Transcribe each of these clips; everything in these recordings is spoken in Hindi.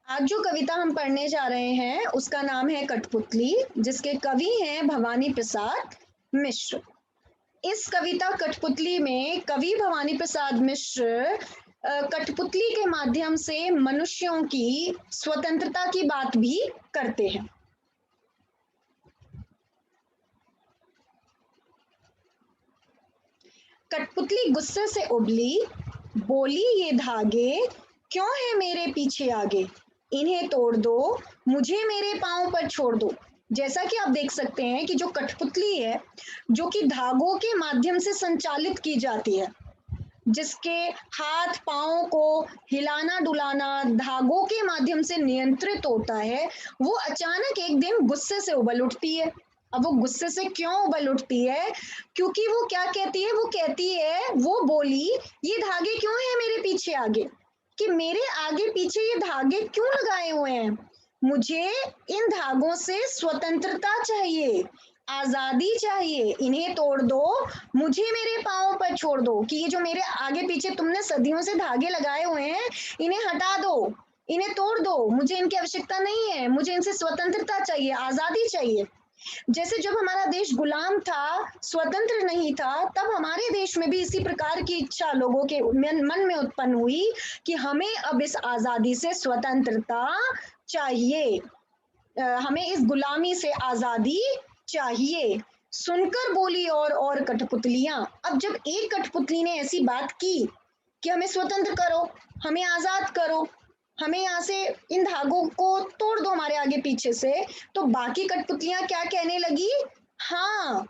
आज जो कविता हम पढ़ने जा रहे हैं उसका नाम है कठपुतली, जिसके कवि हैं भवानी प्रसाद मिश्र। इस कविता कठपुतली में कवि भवानी प्रसाद मिश्र कठपुतली के माध्यम से मनुष्यों की स्वतंत्रता की बात भी करते हैं। कठपुतली गुस्से से उबली, बोली ये धागे क्यों है मेरे पीछे आगे, इन्हें तोड़ दो, मुझे मेरे पाँव पर छोड़ दो। जैसा कि आप देख सकते हैं कि जो कठपुतली है, जो कि धागों के माध्यम से संचालित की जाती है, जिसके हाथ पाँव को हिलाना डुलाना धागों के माध्यम से नियंत्रित होता है, वो अचानक एक दिन गुस्से से उबल उठती है। अब वो गुस्से से क्यों उबल उठती है? क्योंकि वो क्या कहती है, वो कहती है, वो बोली ये धागे क्यों है मेरे पीछे आगे, कि मेरे आगे पीछे ये धागे क्यों लगाए हुए हैं। मुझे इन धागों से स्वतंत्रता चाहिए, आजादी चाहिए, इन्हें तोड़ दो, मुझे मेरे पाँव पर छोड़ दो, कि ये जो मेरे आगे पीछे तुमने सदियों से धागे लगाए हुए हैं, इन्हें हटा दो, इन्हें तोड़ दो, मुझे इनकी आवश्यकता नहीं है, मुझे इनसे स्वतंत्रता चाहिए, आजादी चाहिए। जैसे जब हमारा देश गुलाम था, स्वतंत्र नहीं था, तब हमारे देश में भी इसी प्रकार की इच्छा लोगों के मन में उत्पन्न हुई कि हमें अब इस आजादी से स्वतंत्रता चाहिए, हमें इस गुलामी से आजादी चाहिए। सुनकर बोली और कठपुतलियां। अब जब एक कठपुतली ने ऐसी बात की कि हमें स्वतंत्र करो, हमें आजाद करो, हमें यहाँ से इन धागों को तोड़ दो हमारे आगे पीछे से, तो बाकी कठपुतलियां क्या कहने लगी? हाँ,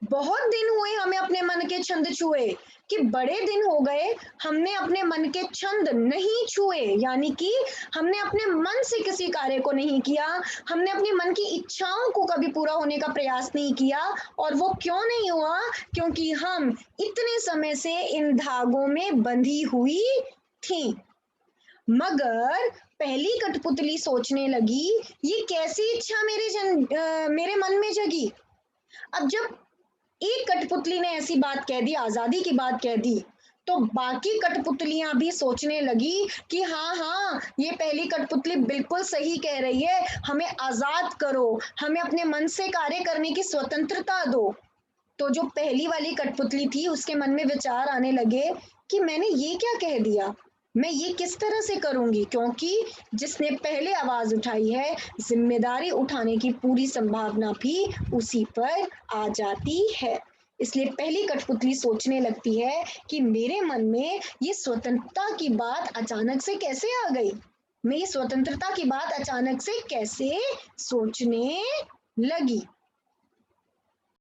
बहुत दिन हुए हमें अपने मन के छंद छुए, कि बड़े दिन हो गए हमने अपने मन के छंद नहीं छुए, यानी कि हमने अपने मन से किसी कार्य को नहीं किया, हमने अपने मन की इच्छाओं को कभी पूरा होने का प्रयास नहीं किया। और वो क्यों नहीं हुआ? क्योंकि हम इतने समय से इन धागों में बंधी हुई थी। मगर पहली कठपुतली सोचने लगी, ये कैसी इच्छा मेरे मन में जगी। अब जब एक कठपुतली ने ऐसी बात कह दी, आजादी की बात कह दी, तो बाकी कठपुतलियां भी सोचने लगी कि हाँ हाँ, ये पहली कठपुतली बिल्कुल सही कह रही है, हमें आजाद करो, हमें अपने मन से कार्य करने की स्वतंत्रता दो। तो जो पहली वाली कठपुतली थी, उसके मन में विचार आने लगे कि मैंने ये क्या कह दिया, मैं ये किस तरह से करूंगी, क्योंकि जिसने पहले आवाज उठाई है, जिम्मेदारी उठाने की पूरी संभावना भी उसी पर आ जाती है। इसलिए पहली कठपुतली सोचने लगती है कि मेरे मन में ये स्वतंत्रता की बात अचानक से कैसे आ गई, मैं ये स्वतंत्रता की बात अचानक से कैसे सोचने लगी।